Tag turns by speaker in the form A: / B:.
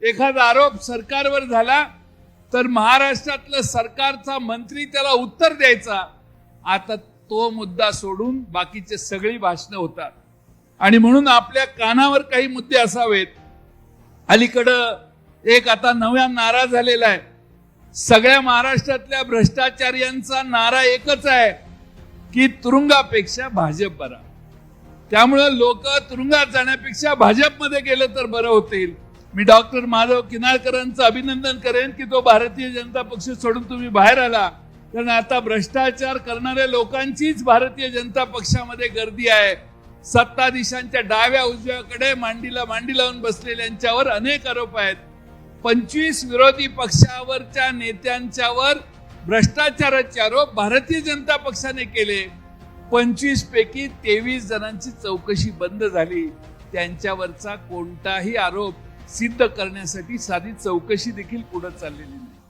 A: एखादा आरोप सरकारवर झाला तर महाराष्ट्रातलं सरकारचा मंत्री त्याला उत्तर द्यायचा. आता तो मुद्दा सोडून बाकीचे सगळी भाषणं होतात. आणि म्हणून आपल्या कानावर काही मुद्दे असावेत. अलीकडं एक आता नवा नारा झालेला आहे. सगळ्या महाराष्ट्रातल्या भ्रष्टाचार्यांचा नारा एकच आहे की तुरुंगापेक्षा भाजप बरा. त्यामुळे लोक तुरुंगात जाण्यापेक्षा भाजपमध्ये गेलं तर बरं होतील. मी डॉक्टर माधव किनाळकरांचं अभिनंदन करेन की तो भारतीय जनता पक्ष सोडून तुम्ही बाहेर आला. कारण आता भ्रष्टाचार करणाऱ्या लोकांचीच भारतीय जनता पक्षामध्ये गर्दी आहे. सत्ताधीशांच्या डाव्या उजव्याकडे मांडीला मांडी लावून बसलेल्यांच्यावर अनेक आरोप आहेत. 25 विरोधी पक्षावरच्या नेत्यांच्यावर भ्रष्टाचाराचे आरोप भारतीय जनता पक्षाने केले. 25 पैकी 23 जणांची चौकशी बंद झाली. त्यांच्यावरचा कोणताही आरोप सिद्ध करण्यासाठी साधी चौकशी देखील पुढे चाललेली नाही.